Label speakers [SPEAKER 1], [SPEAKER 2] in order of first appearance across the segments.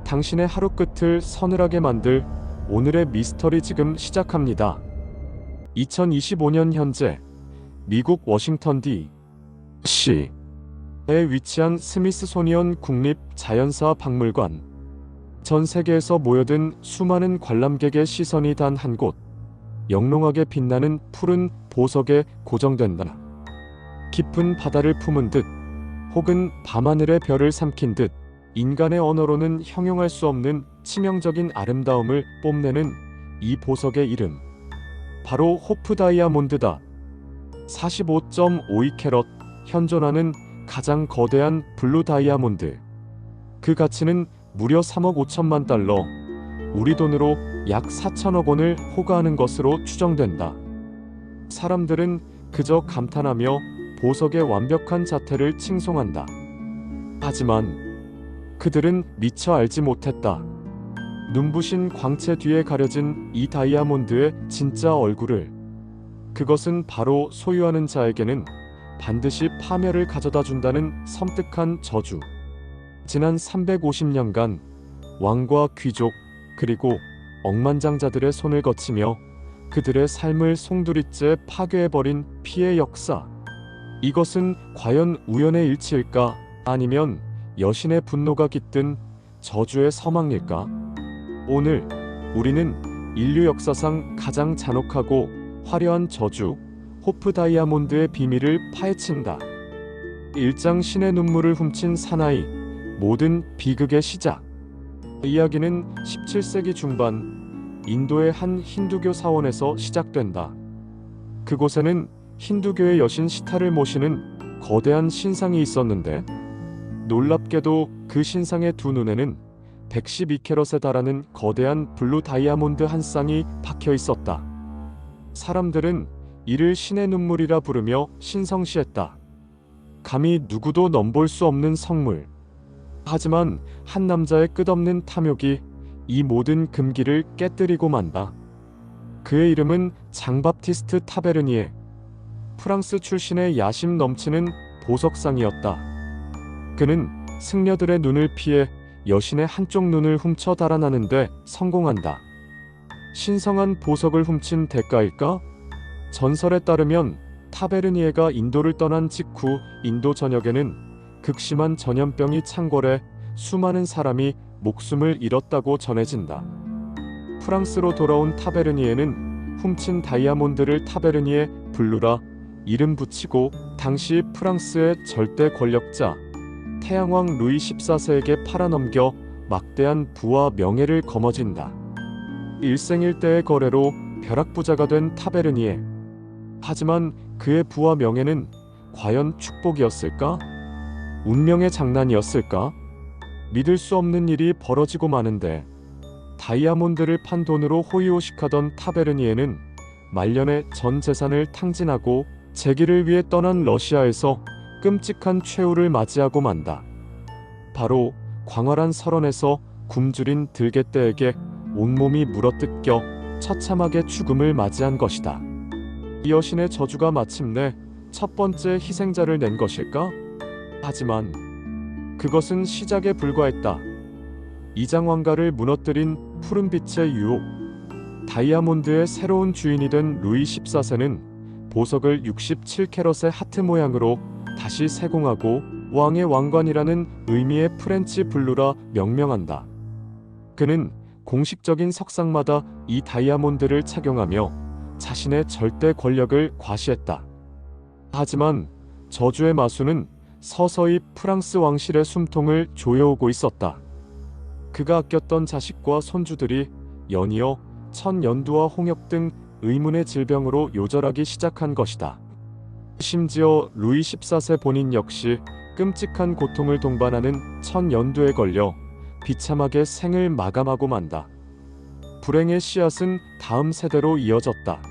[SPEAKER 1] 당신의 하루 끝을 서늘하게 만들 오늘의 미스터리 지금 시작합니다. 2025년 현재 미국 워싱턴 D.C.에 위치한 스미스소니언 국립 자연사 박물관. 전 세계에서 모여든 수많은 관람객의 시선이 단 한 곳, 영롱하게 빛나는 푸른 보석에 고정된다. 깊은 바다를 품은 듯, 혹은 밤하늘의 별을 삼킨 듯, 인간의 언어로는 형용할 수 없는 치명적인 아름다움을 뽐내는 이 보석의 이름, 바로 호프 다이아몬드다. 45.52캐럿, 현존하는 가장 거대한 블루 다이아몬드. 그 가치는 무려 3억 5천만 달러, 우리 돈으로 약 4천억 원을 호가하는 것으로 추정된다. 사람들은 그저 감탄하며 보석의 완벽한 자태를 칭송한다. 하지만 그들은 미처 알지 못했다. 눈부신 광채 뒤에 가려진 이 다이아몬드의 진짜 얼굴을. 그것은 바로 소유하는 자에게는 반드시 파멸을 가져다 준다는 섬뜩한 저주. 지난 350년간 왕과 귀족 그리고 억만장자들의 손을 거치며 그들의 삶을 송두리째 파괴해버린 피해 역사. 이것은 과연 우연의 일치일까? 아니면 여신의 분노가 깃든 저주의 서막일까? 오늘 우리는 인류 역사상 가장 잔혹하고 화려한 저주, 호프 다이아몬드의 비밀을 파헤친다. 일장 신의 눈물을 훔친 사나이, 모든 비극의 시작. 이야기는 17세기 중반 인도의 한 힌두교 사원에서 시작된다. 그곳에는 힌두교의 여신 시타를 모시는 거대한 신상이 있었는데, 놀랍게도 그 신상의 두 눈에는 112캐럿에 달하는 거대한 블루 다이아몬드 한 쌍이 박혀 있었다. 사람들은 이를 신의 눈물이라 부르며 신성시했다. 감히 누구도 넘볼 수 없는 성물. 하지만 한 남자의 끝없는 탐욕이 이 모든 금기를 깨뜨리고 만다. 그의 이름은 장바티스트 타베르니에. 프랑스 출신의 야심 넘치는 보석상이었다. 그는 승려들의 눈을 피해 여신의 한쪽 눈을 훔쳐 달아나는데 성공한다. 신성한 보석을 훔친 대가일까? 전설에 따르면 타베르니에가 인도를 떠난 직후 인도 전역에는 극심한 전염병이 창궐해 수많은 사람이 목숨을 잃었다고 전해진다. 프랑스로 돌아온 타베르니에는 훔친 다이아몬드를 타베르니에 블루라 이름 붙이고 당시 프랑스의 절대 권력자 태양왕 루이 14세에게 팔아넘겨 막대한 부와 명예를 거머쥔다. 일생일대의 거래로 벼락부자가 된 타베르니에. 하지만 그의 부와 명예는 과연 축복이었을까? 운명의 장난이었을까? 믿을 수 없는 일이 벌어지고 마는데, 다이아몬드를 판 돈으로 호의호식하던 타베르니에는 말년에 전 재산을 탕진하고 재기를 위해 떠난 러시아에서 끔찍한 최후를 맞이하고 만다. 바로 광활한 설원에서 굶주린 들개떼에게 온몸이 물어뜯겨 처참하게 죽음을 맞이한 것이다. 이 여신의 저주가 마침내 첫 번째 희생자를 낸 것일까? 하지만 그것은 시작에 불과했다. 이장왕가를 무너뜨린 푸른빛의 유혹. 다이아몬드의 새로운 주인이 된 루이 14세는 보석을 67캐럿의 하트 모양으로 다시 세공하고 왕의 왕관이라는 의미의 프렌치 블루라 명명한다. 그는 공식적인 석상마다 이 다이아몬드를 착용하며 자신의 절대 권력을 과시했다. 하지만 저주의 마수는 서서히 프랑스 왕실의 숨통을 조여오고 있었다. 그가 아꼈던 자식과 손주들이 연이어 천연두와 홍역 등 의문의 질병으로 요절하기 시작한 것이다. 심지어 루이 14세 본인 역시 끔찍한 고통을 동반하는 천연두에 걸려 비참하게 생을 마감하고 만다. 불행의 씨앗은 다음 세대로 이어졌다.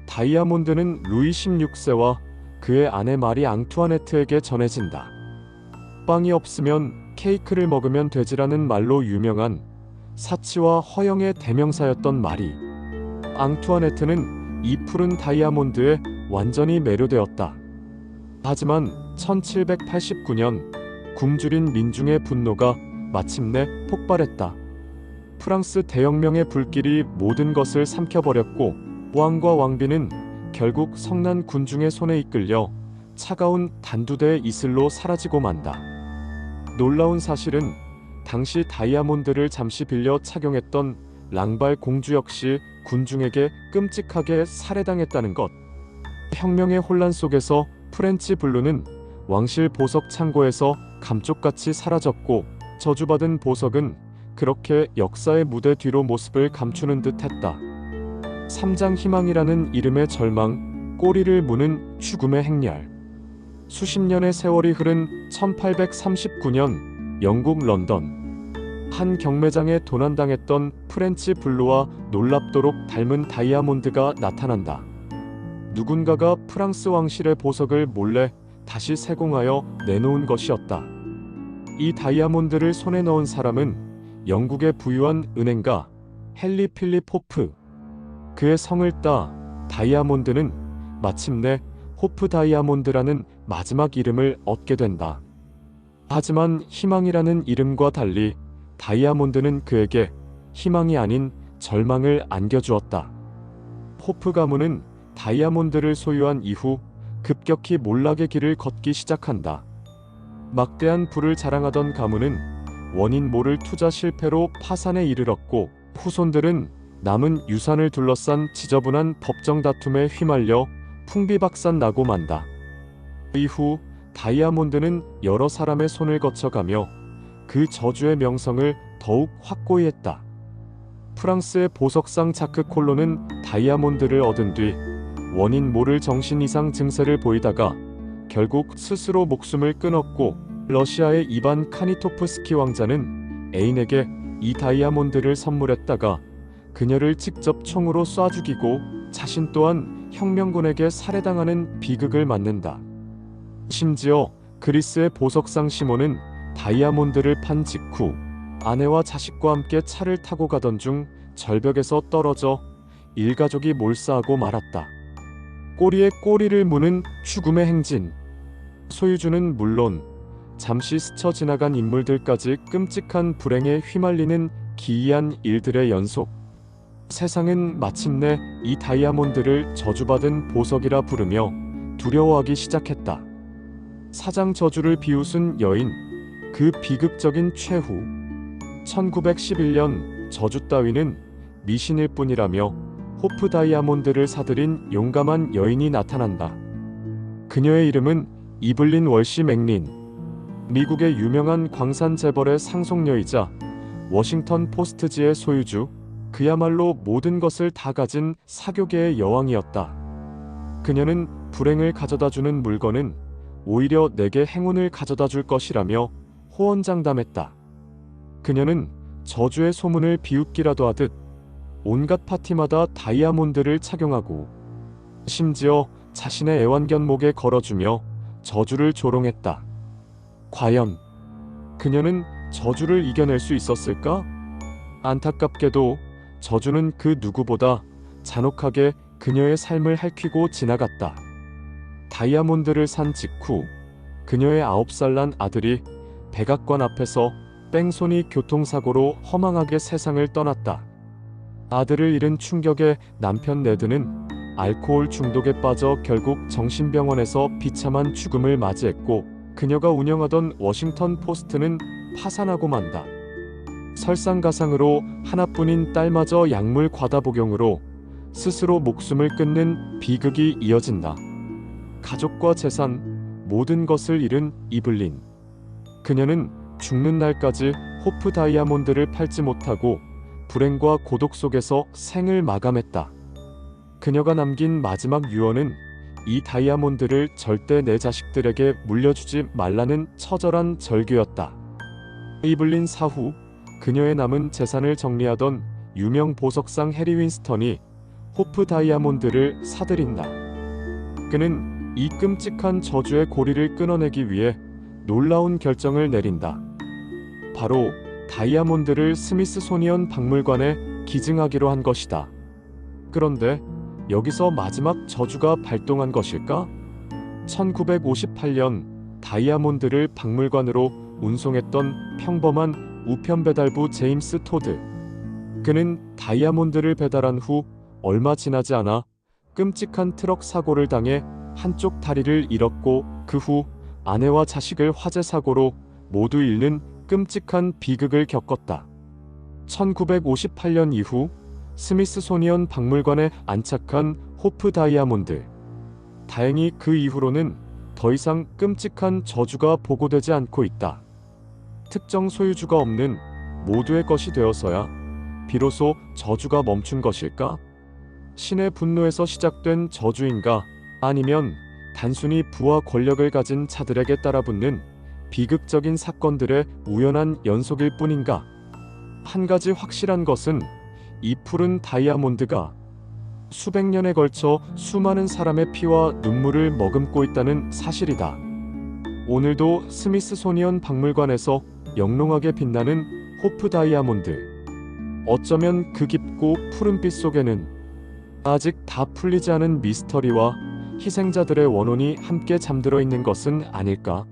[SPEAKER 1] 다이아몬드는 루이 16세와 그의 아내 마리 앙투아네트에게 전해진다. 빵이 없으면 케이크를 먹으면 되지라는 말로 유명한 사치와 허영의 대명사였던 마리 앙투아네트는 이 푸른 다이아몬드에 완전히 매료되었다. 하지만 1789년 굶주린 민중의 분노가 마침내 폭발했다. 프랑스 대혁명의 불길이 모든 것을 삼켜버렸고 왕과 왕비는 결국 성난 군중의 손에 이끌려 차가운 단두대의 이슬로 사라지고 만다. 놀라운 사실은 당시 다이아몬드를 잠시 빌려 착용했던 랑발 공주 역시 군중에게 끔찍하게 살해당했다는 것. 혁명의 혼란 속에서 프렌치 블루는 왕실 보석 창고에서 감쪽같이 사라졌고 저주받은 보석은 그렇게 역사의 무대 뒤로 모습을 감추는 듯 했다. 삼장 희망이라는 이름의 절망, 꼬리를 무는 죽음의 행렬. 수십 년의 세월이 흐른 1839년 영국 런던. 한 경매장에 도난당했던 프렌치 블루와 놀랍도록 닮은 다이아몬드가 나타난다. 누군가가 프랑스 왕실의 보석을 몰래 다시 세공하여 내놓은 것이었다. 이 다이아몬드를 손에 넣은 사람은 영국의 부유한 은행가 헨리 필립 호프. 그의 성을 따 다이아몬드는 마침내 호프 다이아몬드라는 마지막 이름을 얻게 된다. 하지만 희망이라는 이름과 달리 다이아몬드는 그에게 희망이 아닌 절망을 안겨주었다. 호프 가문은 다이아몬드를 소유한 이후 급격히 몰락의 길을 걷기 시작한다. 막대한 부를 자랑하던 가문은 원인 모를 투자 실패로 파산에 이르렀고 후손들은 남은 유산을 둘러싼 지저분한 법정 다툼에 휘말려 풍비박산 나고 만다. 이후 다이아몬드는 여러 사람의 손을 거쳐가며 그 저주의 명성을 더욱 확고히 했다. 프랑스의 보석상 자크 콜로는 다이아몬드를 얻은 뒤 원인 모를 정신 이상 증세를 보이다가 결국 스스로 목숨을 끊었고 러시아의 이반 카니토프스키 왕자는 애인에게 이 다이아몬드를 선물했다가 그녀를 직접 총으로 쏴 죽이고 자신 또한 혁명군에게 살해당하는 비극을 맞는다. 심지어 그리스의 보석상 시몬은 다이아몬드를 판 직후 아내와 자식과 함께 차를 타고 가던 중 절벽에서 떨어져 일가족이 몰사하고 말았다. 꼬리에 꼬리를 무는 죽음의 행진. 소유주는 물론 잠시 스쳐 지나간 인물들까지 끔찍한 불행에 휘말리는 기이한 일들의 연속. 세상은 마침내 이 다이아몬드를 저주받은 보석이라 부르며 두려워하기 시작했다. 사장 저주를 비웃은 여인, 그 비극적인 최후. 1911년 저주 따위는 미신일 뿐이라며 호프 다이아몬드를 사들인 용감한 여인이 나타난다. 그녀의 이름은 이블린 월시 맥린. 미국의 유명한 광산 재벌의 상속녀이자 워싱턴 포스트지의 소유주, 그야말로 모든 것을 다 가진 사교계의 여왕이었다. 그녀는 불행을 가져다주는 물건은 오히려 내게 행운을 가져다줄 것이라며 호언장담했다. 그녀는 저주의 소문을 비웃기라도 하듯 온갖 파티마다 다이아몬드를 착용하고 심지어 자신의 애완견목에 걸어주며 저주를 조롱했다. 과연 그녀는 저주를 이겨낼 수 있었을까? 안타깝게도 저주는 그 누구보다 잔혹하게 그녀의 삶을 핥히고 지나갔다. 다이아몬드를 산 직후 그녀의 9살 난 아들이 백악관 앞에서 뺑소니 교통사고로 허망하게 세상을 떠났다. 아들을 잃은 충격에 남편 네드는 알코올 중독에 빠져 결국 정신병원에서 비참한 죽음을 맞이했고 그녀가 운영하던 워싱턴 포스트는 파산하고 만다. 설상가상으로 하나뿐인 딸마저 약물 과다 복용으로 스스로 목숨을 끊는 비극이 이어진다. 가족과 재산, 모든 것을 잃은 이블린. 그녀는 죽는 날까지 호프 다이아몬드를 팔지 못하고 불행과 고독 속에서 생을 마감했다. 그녀가 남긴 마지막 유언은 이 다이아몬드를 절대 내 자식들에게 물려주지 말라는 처절한 절규였다. 이블린 사후 그녀의 남은 재산을 정리하던 유명 보석상 해리 윈스턴이 호프 다이아몬드를 사들인다. 그는 이 끔찍한 저주의 고리를 끊어내기 위해 놀라운 결정을 내린다. 바로 다이아몬드를 스미스소니언 박물관에 기증하기로 한 것이다. 그런데 여기서 마지막 저주가 발동한 것일까? 1958년 다이아몬드를 박물관으로 운송했던 평범한 우편 배달부 제임스 토드. 그는 다이아몬드를 배달한 후 얼마 지나지 않아 끔찍한 트럭 사고를 당해 한쪽 다리를 잃었고, 그 후 아내와 자식을 화재 사고로 모두 잃는 끔찍한 비극을 겪었다. 1958년 이후 스미스소니언 박물관에 안착한 호프 다이아몬드. 다행히 그 이후로는 더 이상 끔찍한 저주가 보고되지 않고 있다. 특정 소유주가 없는 모두의 것이 되어서야 비로소 저주가 멈춘 것일까? 신의 분노에서 시작된 저주인가? 아니면 단순히 부와 권력을 가진 자들에게 따라붙는 비극적인 사건들의 우연한 연속일 뿐인가? 한 가지 확실한 것은 이 푸른 다이아몬드가 수백 년에 걸쳐 수많은 사람의 피와 눈물을 머금고 있다는 사실이다. 오늘도 스미스소니언 박물관에서 영롱하게 빛나는 호프 다이아몬드. 어쩌면 그 깊고 푸른빛 속에는 아직 다 풀리지 않은 미스터리와 희생자들의 원혼이 함께 잠들어 있는 것은 아닐까?